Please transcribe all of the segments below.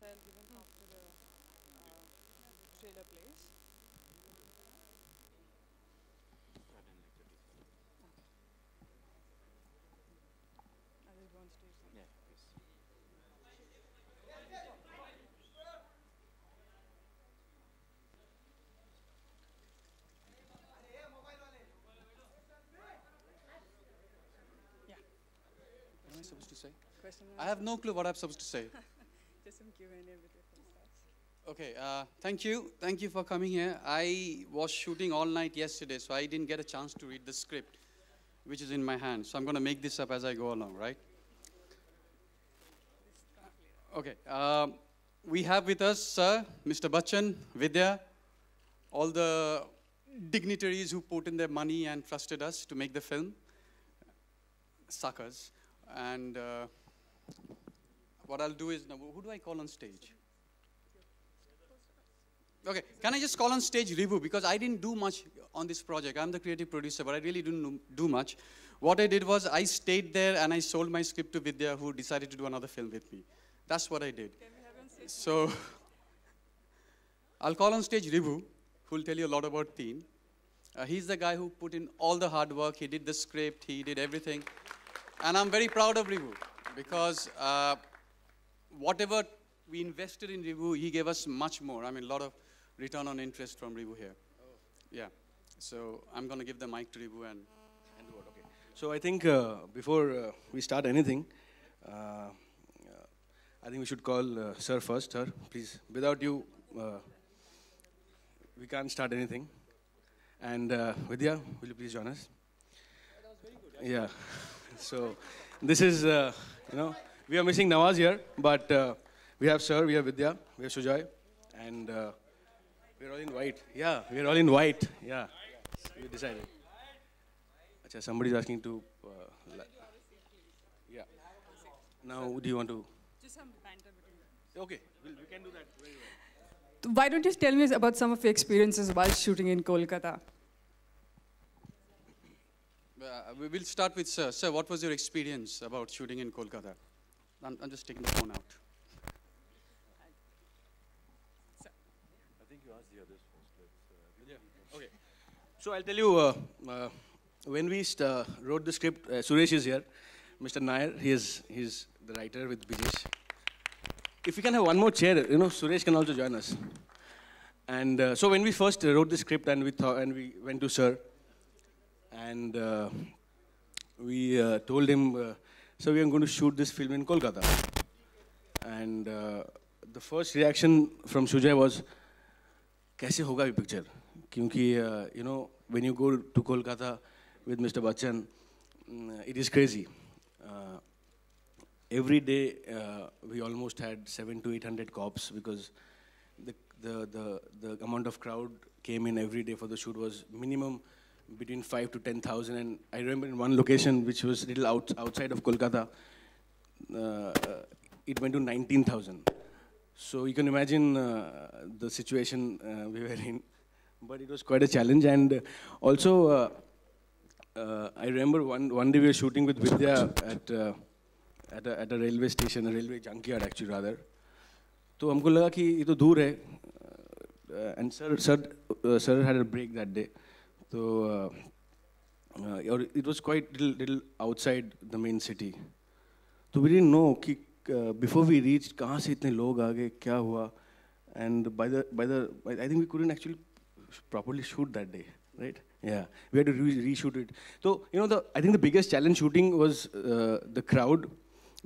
So I'll give him after the trailer plays. I'll just go on stage then. Yeah, please. Yeah. What am I supposed to say? Question and I have no answers. clue what I'm supposed to say. Just some Q&A with your phone starts. Okay, thank you. Thank you for coming here. I was shooting all night yesterday, so I didn't get a chance to read the script, which is in my hand. So I'm going to make this up as I go along, right? This comes later. Okay. We have with us, sir, Mr. Bachchan Vidya, all the dignitaries who put in their money and trusted us to make the film, suckers. And what I'll do is, now, who do I call on stage? Okay, can I just call on stage Rivu, because I didn't do much on this project. I'm the creative producer, but I really didn't do much. What I did was I stayed there and I sold my script to Vidya, who decided to do another film with me. That's what I did. Can we have him say So I'll call on stage Rivu, who will tell you a lot about Teen. He's the guy who put in all the hard work. He did the script, he did everything. And I'm very proud of Rivu, because whatever we invested in Rivu, he gave us much more. I mean, a lot of return on interest from Rivu here. Yeah. So I'm going to give the mic to Rivu and do what? Okay. So I think before we start anything, I think we should call Sir first. Sir, please. Without you, we can't start anything. And Vidya, will you please join us? that was very good. Yeah. So this is, we are missing Nawaz here, but we have Sir, we have Vidya, we have Sujoy, and we're all in white. Yeah, we're all in white. Yeah, we decided. Achha, somebody's asking to. Yeah. Now, do you want to? just some banter between them? Okay, we can do that very well. Why don't you tell me about some of your experiences while shooting in Kolkata? We will start with Sir. Sir, what was your experience about shooting in Kolkata? I'm just taking the phone out. I think you asked the others first. Yeah. Okay. So I'll tell you, when we wrote the script, Suresh is here. Mr. Nair, he's the writer with Bijesh. If we can have one more chair, Suresh can also join us. And so when we first wrote the script and we went to Sir, and we told him, so we are going to shoot this film in Kolkata. And the first reaction from Sujay was, "Kaise hoga ye picture?" Kyunki, when you go to Kolkata with Mr. Bachchan, it is crazy. Every day we almost had 700 to 800 cops, because the amount of crowd came in every day for the shoot was minimum between 5 to 10,000. And I remember in one location, which was a little outside of Kolkata, it went to 19,000. So you can imagine the situation we were in. But it was quite a challenge. And also, I remember one day we were shooting with Vidya at a railway station, a railway junkyard actually rather. तो हमको लगा कि ये तो दूर है, and sir had a break that day. So it was quite little outside the main city. So we didn't know कि before we reached कहाँ से इतने लोग आ गए, क्या हुआ, and I think we couldn't actually properly shoot that day, right? Yeah, we had to reshoot it. So I think the biggest challenge shooting was the crowd,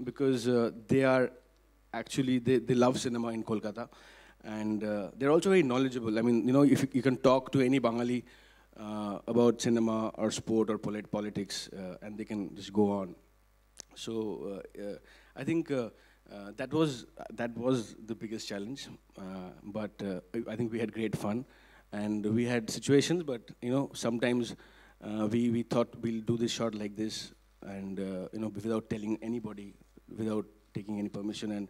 because they are actually they love cinema in Kolkata, and they're also very knowledgeable. I mean, if you can talk to any Bengali about cinema or sport or politics, and they can just go on. So I think that was the biggest challenge, but I think we had great fun, and we had situations, but sometimes we thought we'll do this shot like this, and without telling anybody, without taking any permission, and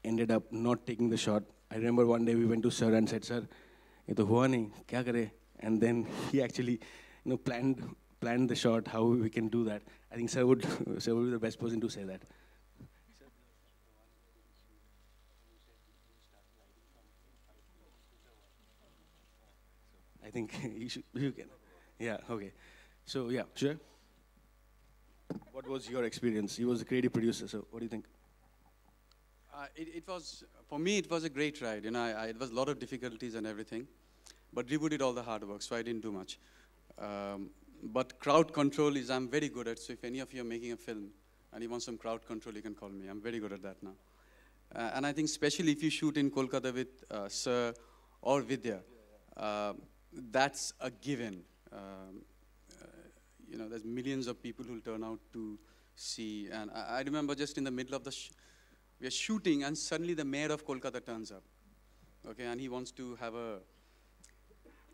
ended up not taking the shot. I remember one day we went to Sir and said, "Sir, ये तो हुआ नहीं, क्या करे?" And then he actually planned the shot, how we can do that. I think Sir would be the best person to say that. I think you can. Yeah, okay. So, yeah, sure. What was your experience? He was a creative producer, so what do you think? It was, for me, it was a great ride. You know, it was a lot of difficulties and everything. But Ribu did all the hard work, so I didn't do much. But crowd control is I'm very good at, so if any of you are making a film and you want some crowd control, you can call me. I'm very good at that now. And I think especially if you shoot in Kolkata with Sir or Vidya, that's a given. You know, there's millions of people who'll turn out to see. And I remember just in the middle of the, we are shooting and suddenly the mayor of Kolkata turns up. Okay, and he wants to have a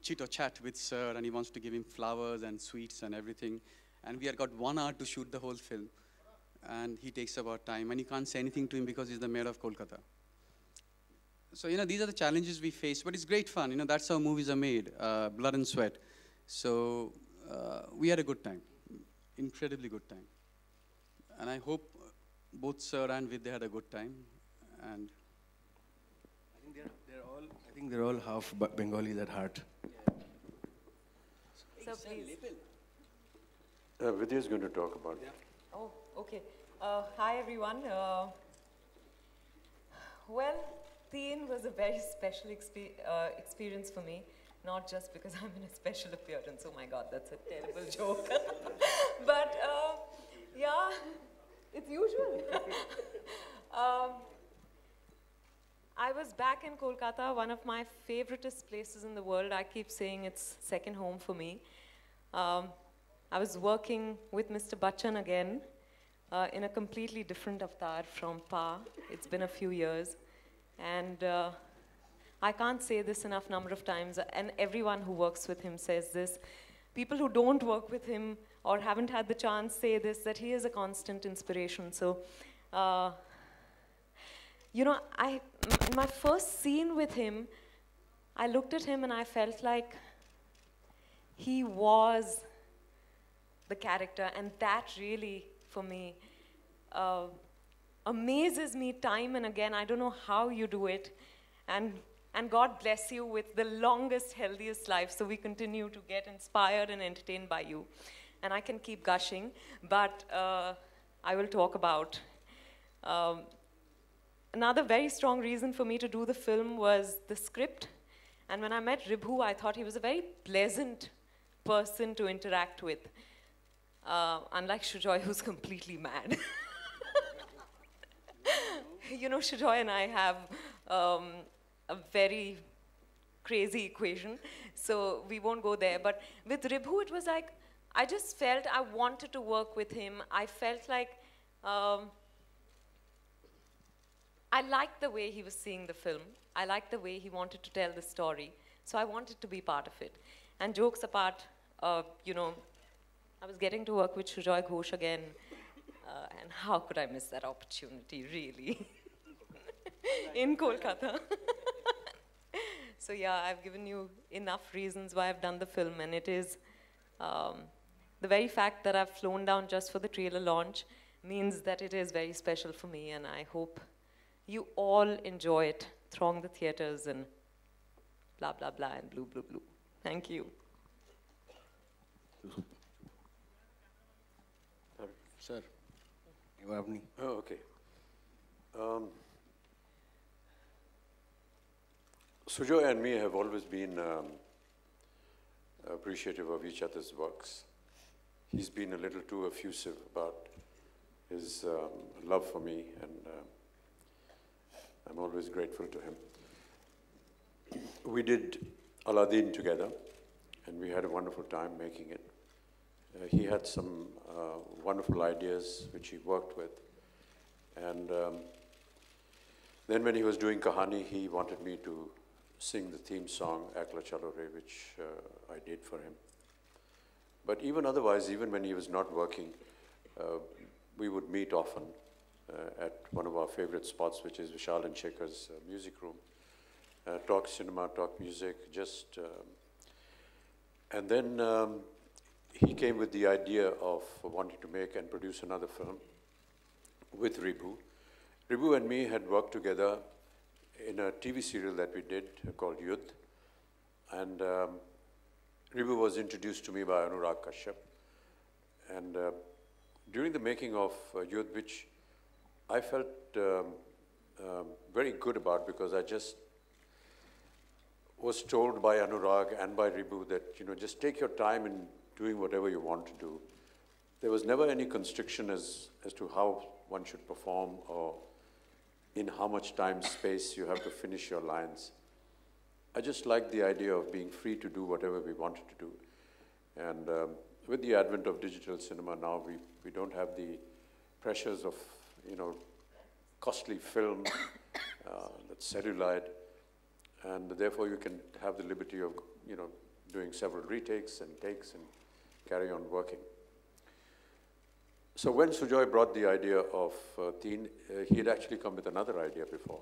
chit or chat with Sir, and he wants to give him flowers and sweets and everything. And we had got 1 hour to shoot the whole film. And he takes about time, and you can't say anything to him because he's the mayor of Kolkata. So, you know, these are the challenges we face, but it's great fun. You know, that's how movies are made, blood and sweat. So we had a good time, incredibly good time. And I hope both Sir and Vidya had a good time. And I think they're all half Bengalis at heart. So please. Vidya is going to talk about it. Oh, okay. Hi everyone. Well, TE3N was a very special experience for me. Not just because I'm in a special appearance. Oh my God, that's a terrible joke. But yeah, it's usual. I was back in Kolkata, one of my favoriteest places in the world. I keep saying it's second home for me. I was working with Mr. Bachchan again in a completely different avatar from Pa. It's been a few years. And I can't say this enough number of times, and everyone who works with him says this. People who don't work with him or haven't had the chance say this, that he is a constant inspiration. So, you know, in my first scene with him, I looked at him and I felt like he was the character, and that really, for me, amazes me time and again. I don't know how you do it, and God bless you with the longest, healthiest life, so we continue to get inspired and entertained by you. And I can keep gushing, but I will talk about another very strong reason for me to do the film was the script. And when I met Ribhu, I thought he was a very pleasant person to interact with. Unlike Sujoy, who's completely mad. You know, Sujoy and I have a very crazy equation, so we won't go there. But with Ribhu, it was like, I just felt I wanted to work with him. I felt like I liked the way he was seeing the film. I liked the way he wanted to tell the story. So I wanted to be part of it. And jokes apart, you know, I was getting to work with Sujoy Ghosh again, and how could I miss that opportunity, really? In Kolkata. So yeah, I've given you enough reasons why I've done the film, and it is the very fact that I've flown down just for the trailer launch means that it is very special for me, and I hope you all enjoy it. Throng the theaters and blah, blah, blah, and blue, blue, blue. Thank you. Sir, you have me. Oh, okay. Sujoy and me have always been appreciative of each other's works. He's been a little too effusive about his love for me, and I'm always grateful to him. We did Aladdin together, and we had a wonderful time making it. He had some wonderful ideas which he worked with. And then when he was doing Kahani, he wanted me to sing the theme song, Ekla Chalo Re, which I did for him. But even otherwise, even when he was not working, we would meet often at one of our favorite spots, which is Vishal and Shekhar's music room. Talk cinema, talk music, just... and then he came with the idea of wanting to make and produce another film with Ribhu. Ribhu and me had worked together in a TV serial that we did called Yudh. And Ribu was introduced to me by Anurag Kashyap. And during the making of Yudh, which I felt very good about, because I just was told by Anurag and by Ribu that, you know, just take your time in doing whatever you want to do. There was never any constriction as to how one should perform or in how much time, space you have to finish your lines. I just liked the idea of being free to do whatever we wanted to do. And with the advent of digital cinema now, we don't have the pressures of, you know, costly film that's celluloid, and therefore you can have the liberty of, you know, doing several retakes and takes and carry on working. So when Sujoy brought the idea of Teen, he had actually come with another idea before,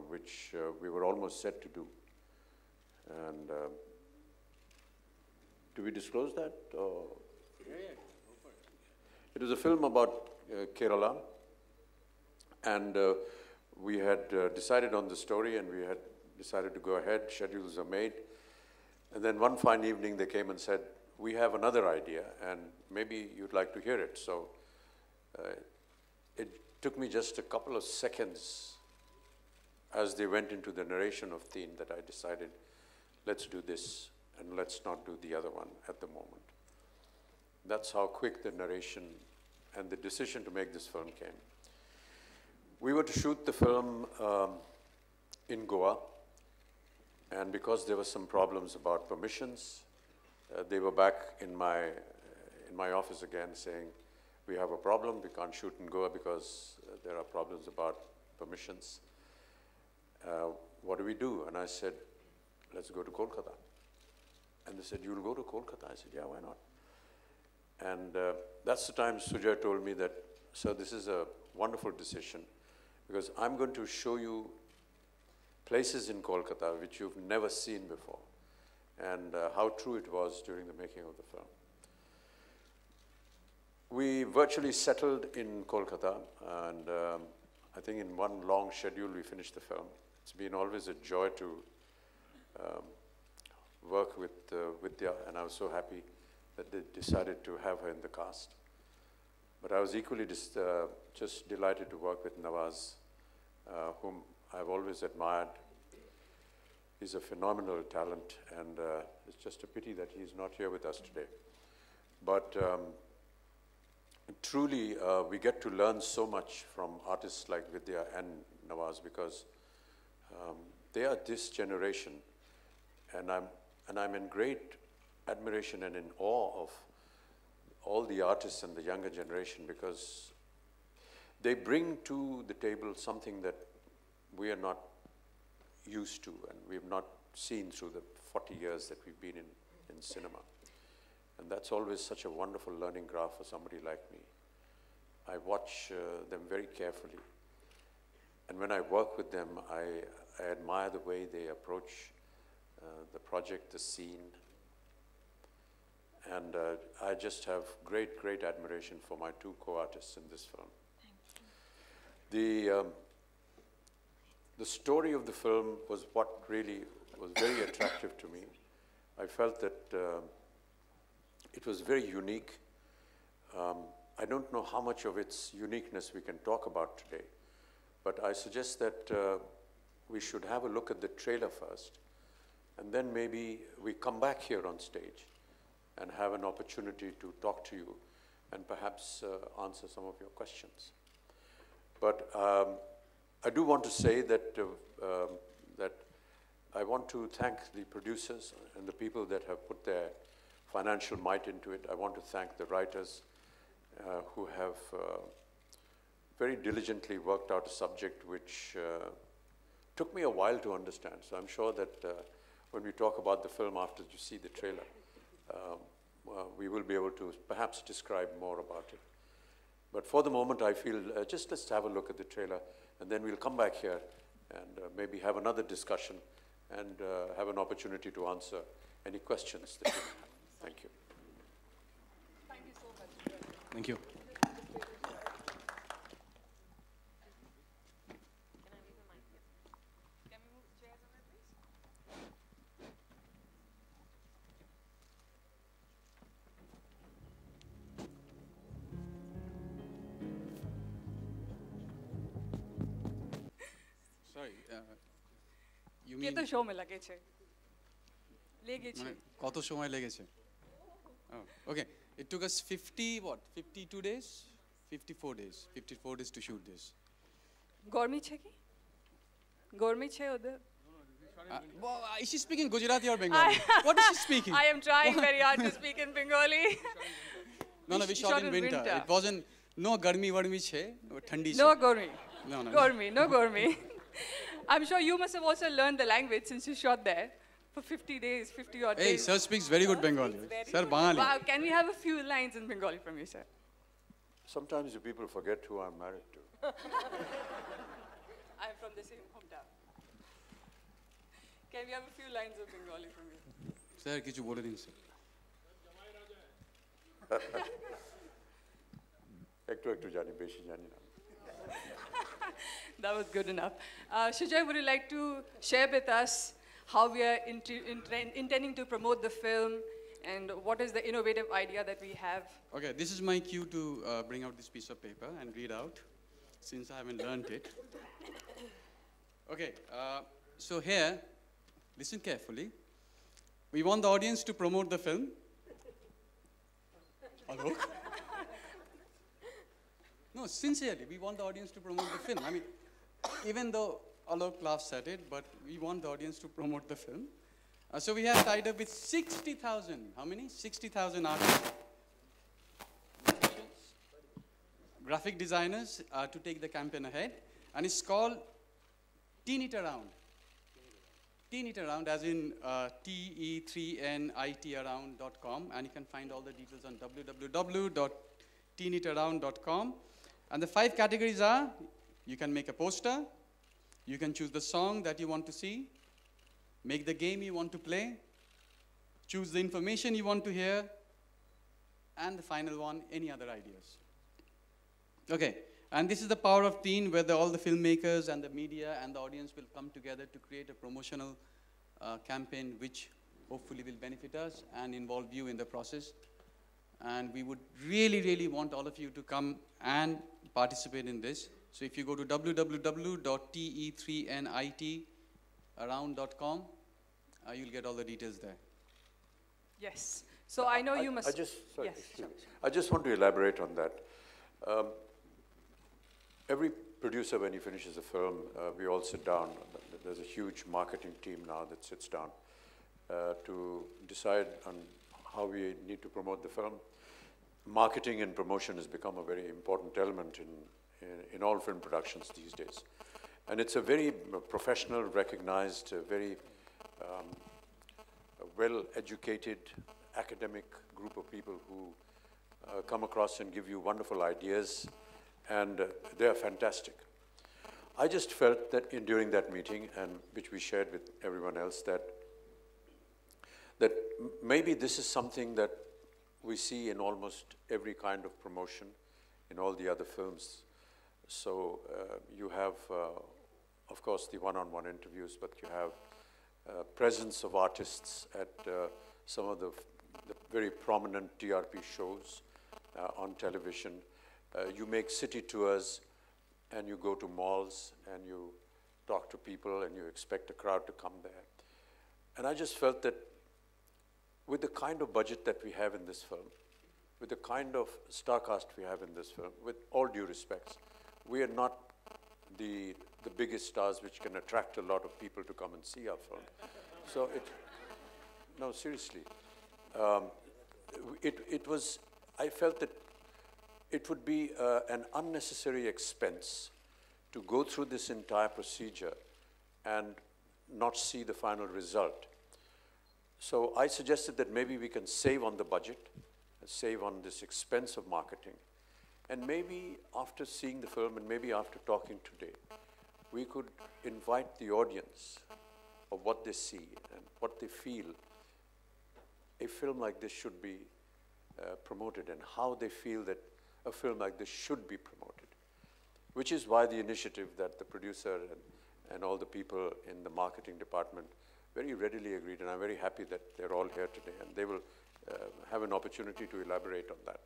which we were almost set to do. And do we disclose that? Or? Yeah, go for it. It was a film about Kerala, and we had decided on the story, and we had decided to go ahead. Schedules are made. And then one fine evening they came and said, we have another idea, and maybe you'd like to hear it. So it took me just a couple of seconds as they went into the narration of Teen that I decided, let's do this, and let's not do the other one at the moment. That's how quick the narration and the decision to make this film came. We were to shoot the film in Goa, and because there were some problems about permissions, they were back in my office again saying, we have a problem, we can't shoot in Goa because there are problems about permissions. What do we do? And I said, let's go to Kolkata. And they said, you'll go to Kolkata? I said, yeah, why not? And that's the time Sujoy told me that, sir, this is a wonderful decision, because I'm going to show you places in Kolkata which you've never seen before, and how true it was during the making of the film. We virtually settled in Kolkata, and I think in one long schedule we finished the film. It's been always a joy to work with Vidya, and I was so happy that they decided to have her in the cast. But I was equally just delighted to work with Nawaz, whom I've always admired. He's a phenomenal talent, and it's just a pity that he's not here with us today. But truly, we get to learn so much from artists like Vidya and Nawaz, because they are this generation, and I'm in great admiration and in awe of all the artists and the younger generation, because they bring to the table something that we are not used to, and we've not seen through the 40 years that we've been in cinema. And that's always such a wonderful learning graph for somebody like me. I watch them very carefully. And when I work with them, I admire the way they approach the project, the scene. And I just have great, great admiration for my two co-artists in this film. Thank you. The story of the film was what really was very attractive to me. I felt that it was very unique. I don't know how much of its uniqueness we can talk about today, but I suggest that we should have a look at the trailer first, and then maybe we come back here on stage and have an opportunity to talk to you and perhaps answer some of your questions. But I do want to say that, that I want to thank the producers and the people that have put their financial might into it. I want to thank the writers who have very diligently worked out a subject which took me a while to understand. So I'm sure that when we talk about the film after you see the trailer, we will be able to perhaps describe more about it. But for the moment, I feel just let's have a look at the trailer, and then we'll come back here and maybe have another discussion and have an opportunity to answer any questions that you have. Thank you. Thank you so much. Thank you. Can we move the chairs away, please? Sorry, you K mean তো show মে লাগেছে লেগেছে মানে কত সময় লেগেছে? Oh, okay. It took us 52 days? 54 days. 54 days to shoot this. গরমি છે কি গরমি છે ওদের Is she speaking Gujarati or Bengali? What is she speaking? I am trying very hard to speak in Bengali. No, we shot in winter. It wasn't, no garmi varmi che, thandi che. No gormi. No. Gormi, no gormi. I'm sure you must have also learned the language since you shot there for 50 days, 50 odd Hey, days. sir speaks very good Bengali. Sir, Bangali. Wow, can we have a few lines in Bengali from you, sir? Sometimes you people forget who I'm married to. I'm from the same hometown. Can we have a few lines of Bengali from you? Sir, kichu bole din sir. Ektu jani, beshi jani na. That was good enough. Shujay, would you like to share with us how we are intending to promote the film and what is the innovative idea that we have? Okay, this is my cue to bring out this piece of paper and read out, since I haven't learned it. Okay, so here, listen carefully. We want the audience to promote the film. Hello? No, sincerely, we want the audience to promote the film. I mean, even though Alok laughs at it, but we want the audience to promote the film. So we have tied up with 60,000, how many? 60,000 artists, graphic designers to take the campaign ahead. And it's called Teen It Around. Teen It Around, as in TE3NITaround.com. And you can find all the details on www.teenitaround.com. And the 5 categories are, you can make a poster, you can choose the song that you want to see, make the game you want to play, choose the information you want to hear, and the final one, any other ideas. Okay, and this is the power of teen, where all the filmmakers and the media and the audience will come together to create a promotional campaign which hopefully will benefit us and involve you in the process. And we would really, really want all of you to come and participate in this. So if you go to www.te3nitaround.com, you'll get all the details there. Yes. So I know you must... Yes, sure. I just want to elaborate on that. Every producer, when he finishes a film, we all sit down. There's a huge marketing team now that sits down to decide on how we need to promote the film. Marketing and promotion has become a very important element in all film productions these days. And it's a very professional, recognized, very well-educated, academic group of people who come across and give you wonderful ideas, and they are fantastic. I just felt that during that meeting, and which we shared with everyone else, that maybe this is something that we see in almost every kind of promotion in all the other films. So you have, of course, the one-on-one interviews, but you have presence of artists at some of the very prominent TRP shows on television. You make city tours, and you go to malls, and you talk to people, and you expect a crowd to come there. And I just felt that with the kind of budget that we have in this film, with the kind of star cast we have in this film, with all due respects, we are not the biggest stars which can attract a lot of people to come and see our film. So no, seriously. I felt that it would be an unnecessary expense to go through this entire procedure and not see the final result. So I suggested that maybe we can save on the budget, save on this expense of marketing, and maybe after seeing the film and maybe after talking today, we could invite the audience of what they see and what they feel a film like this should be promoted, and how they feel that a film like this should be promoted, which is why the initiative that the producer and all the people in the marketing department very readily agreed, and I'm very happy that they're all here today, and they will have an opportunity to elaborate on that.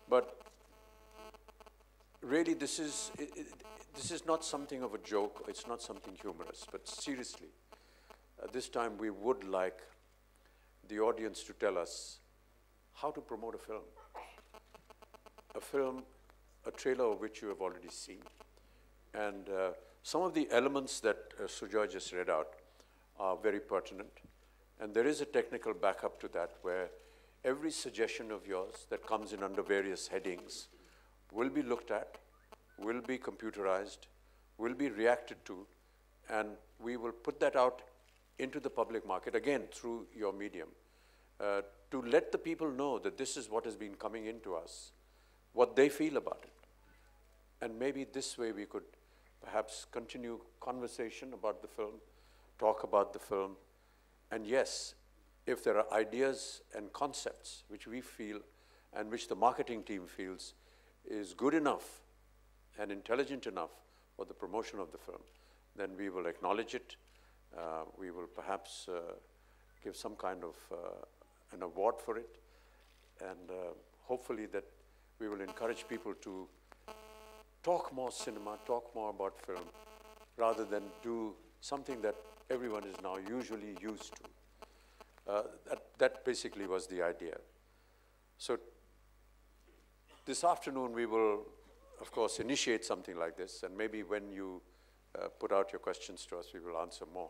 But really, this is not something of a joke, it's not something humorous, but seriously, this time we would like the audience to tell us how to promote a film. A film, a trailer of which you have already seen. And some of the elements that Sujoy just read out are very pertinent. And there is a technical backup to that where every suggestion of yours that comes in under various headings will be looked at, will be computerized, will be reacted to, and we will put that out into the public market, again, through your medium, to let the people know that this is what has been coming into us, what they feel about it. And maybe this way we could perhaps continue conversation about the film, talk about the film, and yes, if there are ideas and concepts which we feel and which the marketing team feels is good enough and intelligent enough for the promotion of the film, then we will acknowledge it. We will perhaps give some kind of an award for it, and hopefully that we will encourage people to talk more cinema, talk more about film, rather than do something that everyone is now usually used to. That basically was the idea. So this afternoon we will, of course, initiate something like this, and maybe when you put out your questions to us, we will answer more.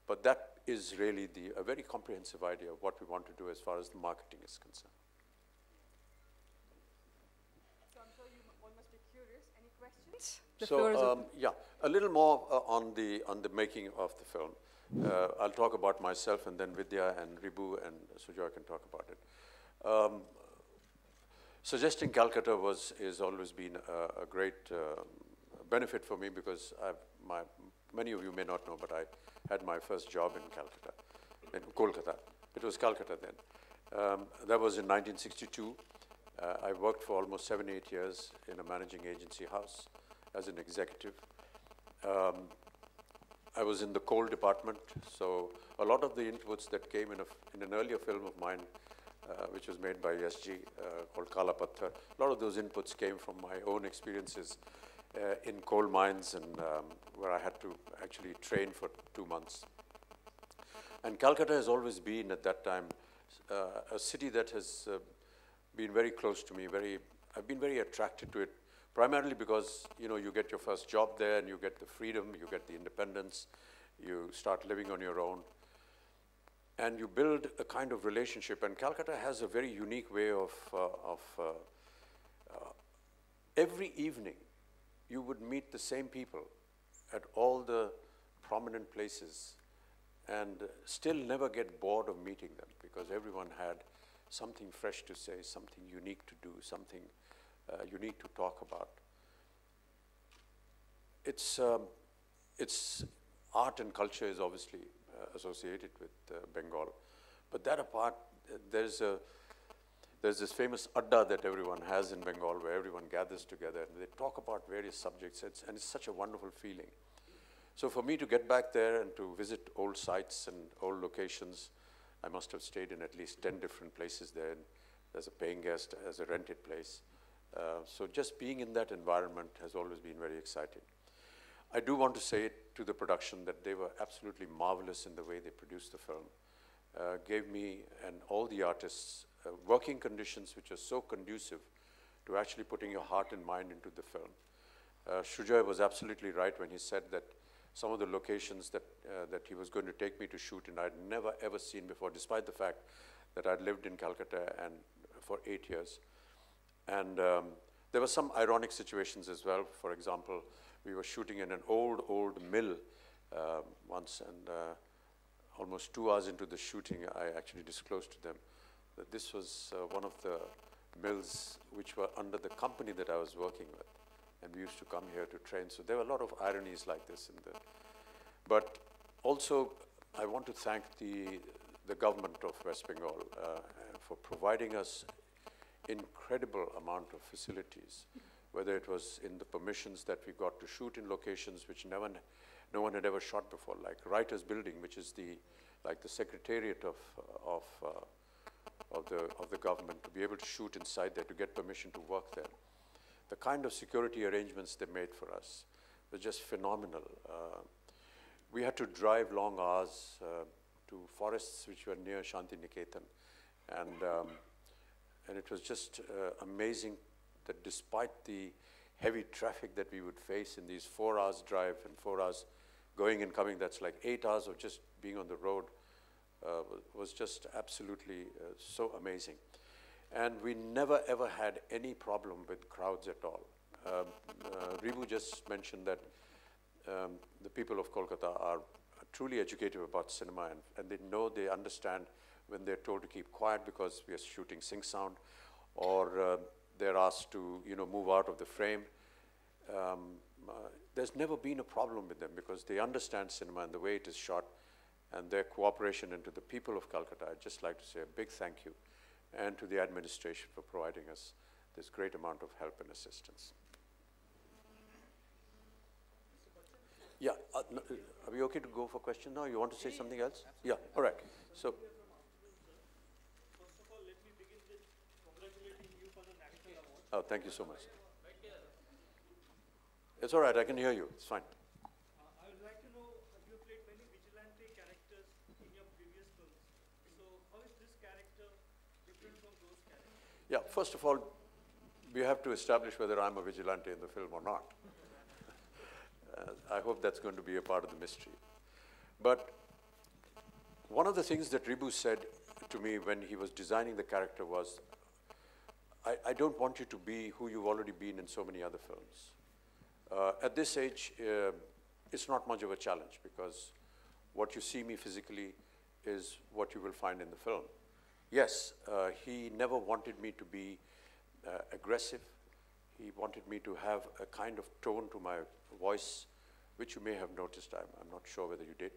But that is really a very comprehensive idea of what we want to do as far as the marketing is concerned. So I'm sure you all must be curious. Any questions? The floor is open. Yeah, a little more on the making of the film. I'll talk about myself, and then Vidya and Ribu and Sujoy can talk about it. Suggesting Calcutta has always been a great benefit for me, because many of you may not know, but I had my first job in Calcutta, in Kolkata. It was Calcutta then. That was in 1962. I worked for almost 7, 8 years in a managing agency house as an executive. I was in the coal department, so a lot of the inputs that came in an earlier film of mine, which was made by SG, called Kala Patthar, a lot of those inputs came from my own experiences in coal mines, and where I had to actually train for 2 months. And Calcutta has always been, at that time, a city that has been very close to me. I've been very attracted to it, primarily because you get your first job there, and you get the freedom, you get the independence, you start living on your own, and you build a kind of relationship. And Calcutta has a very unique way of every evening you would meet the same people at all the prominent places and still never get bored of meeting them, because everyone had something fresh to say, something unique to do, something unique to talk about. It's art and culture is obviously associated with Bengal, but that apart, there's this famous adda that everyone has in Bengal, where everyone gathers together and they talk about various subjects, and it's such a wonderful feeling. So for me to get back there and to visit old sites and old locations, I must have stayed in at least 10 different places there, as a paying guest, as a rented place. So just being in that environment has always been very exciting. I do want to say to the production that they were absolutely marvelous in the way they produced the film. Gave me and all the artists working conditions which are so conducive to actually putting your heart and mind into the film. Sujoy was absolutely right when he said that some of the locations that he was going to take me to shoot in I'd never ever seen before, despite the fact that I'd lived in Calcutta and for 8 years. And there were some ironic situations as well. For example, we were shooting in an old mill once, and almost 2 hours into the shooting, I actually disclosed to them that this was one of the mills which were under the company that I was working with. And we used to come here to train. So there were a lot of ironies like this in there. But also, I want to thank the government of West Bengal for providing us incredible amount of facilities, whether it was in the permissions that we got to shoot in locations which no one had ever shot before, like Writers' Building, which is like the secretariat of the government, to be able to shoot inside there, to get permission to work there. The kind of security arrangements they made for us, was just phenomenal. We had to drive long hours to forests which were near Shanti Niketan, and it was just amazing that despite the heavy traffic that we would face in these 4 hours drive and 4 hours going and coming, that's like 8 hours of just being on the road, was just absolutely so amazing. And we never ever had any problem with crowds at all. Ribu just mentioned that the people of Kolkata are truly educated about cinema, and they understand when they're told to keep quiet because we are shooting sync sound, or they're asked to move out of the frame. There's never been a problem with them because they understand cinema and the way it is shot, and their cooperation. And to the people of Calcutta, I'd just like to say a big thank you, and to the administration for providing us this great amount of help and assistance. Yeah, no, are we okay to go for question now? You want to say something else? Yeah, all right. So, first of all, let me begin with congratulating you for the National Award. oh, thank you so much. It's all right, I can hear you, it's fine. I would like to know, you have played many vigilante characters in your previous films. So, how is this character different from those characters? Yeah, first of all, we have to establish whether I'm a vigilante in the film or not. I hope that's going to be a part of the mystery. But one of the things that Ribu said to me when he was designing the character was, I don't want you to be who you've already been in so many other films. At this age, it's not much of a challenge because what you see me physically is what you will find in the film. Yes, he never wanted me to be aggressive. He wanted me to have a kind of tone to my voice, which you may have noticed, I'm not sure whether you did,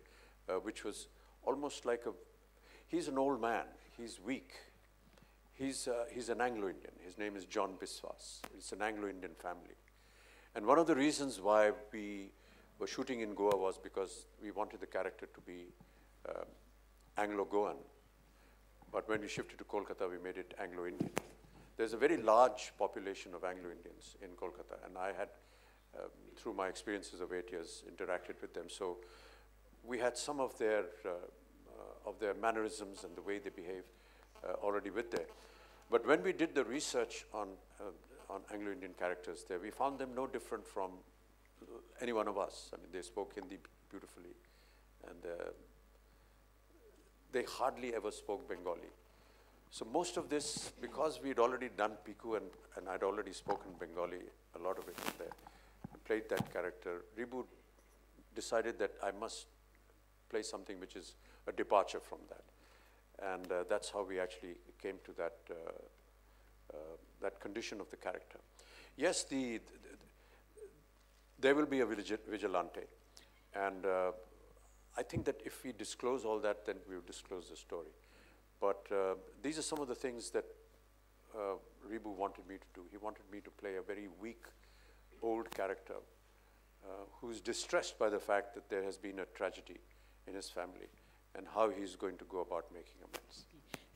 which was almost like he's an old man, he's weak. He's an Anglo-Indian. His name is John Biswas. It's an Anglo-Indian family. And one of the reasons why we were shooting in Goa was because we wanted the character to be Anglo-Goan. But when we shifted to Kolkata, we made it Anglo-Indian. There's a very large population of Anglo-Indians in Kolkata, and I had, through my experiences of 8 years, interacted with them. So we had some of their mannerisms and the way they behave already with there. But when we did the research on Anglo-Indian characters there, we found them no different from any one of us. I mean, they spoke Hindi beautifully, and they hardly ever spoke Bengali. So most of this, because we'd already done Piku and I'd already spoken Bengali, a lot of it in there, and played that character, Ribu decided that I must play something which is a departure from that. And that's how we actually came to that, that condition of the character. Yes, there will be a vigilante. And I think that if we disclose all that, then we will disclose the story. But these are some of the things that Ribu wanted me to do. He wanted me to play a very weak, old character who's distressed by the fact that there has been a tragedy in his family and how he's going to go about making amends.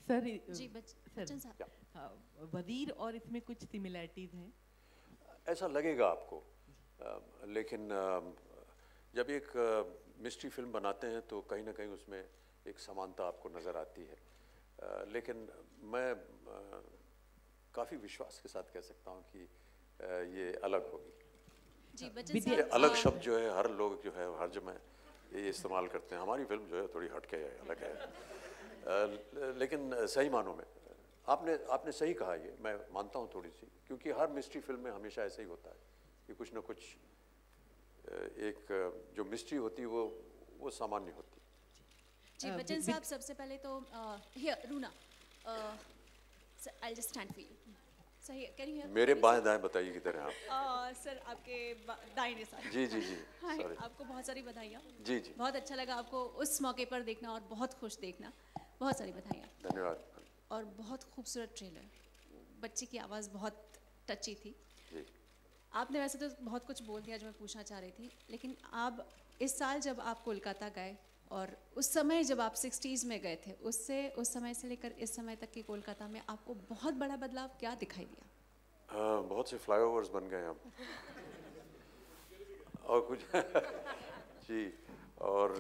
Sir ji Bachchan साहब वजीर और इसमें कुछ similarities हैं? ऐसा लगेगा आपको, लेकिन जब एक मिस्ट्री फिल्म बनाते हैं तो कहीं ना कहीं उसमें एक समानता आपको नज़र आती है, लेकिन मैं काफ़ी विश्वास के साथ कह सकता हूँ कि ये अलग होगी। जी बच्चन साहब, अलग शब्द जो है हर लोग जो है हर जगह ये इस्तेमाल करते हैं। हमारी फिल्म जो है थोड़ी हटके है, अलग है, लेकिन सही मानों में आपने सही कहा, ये मैं मानता हूँ थोड़ी सी, क्योंकि हर मिस्ट्री फिल्म में हमेशा ऐसा ही होता है कि कुछ ना कुछ एक जो मिस्ट्री होती है वो सामान्य होती है। जी बच्चन साहब, सबसे पहले तो here Runa, I'll just stand for you. So here, can you hear me? मेरे बाएं दाएं बताइए किधर हैं आप? सर आपके दाहिने साइड। जी जी जी, हाय, सॉरी। आपको बहुत सारी बधाइयाँ। जी जी, बहुत अच्छा लगा आपको उस मौके पर देखना और बहुत खुश देखना, बहुत सारी बधाइयाँ। धन्यवाद। और बहुत खूबसूरत ट्रेलर, बच्चे की आवाज़ बहुत टची थी। जी। आपने वैसे तो बहुत कुछ बोल दिया जो मैं पूछना चाह रही थी, लेकिन आप इस साल जब आप कोलकाता गए और उस समय जब आप 60s में गए थे, उस समय से लेकर इस समय तक की कोलकाता में आपको बहुत बड़ा बदलाव क्या दिखाई दिया? बहुत से फ्लाईओवर्स बन गए अब। और कुछ जी, और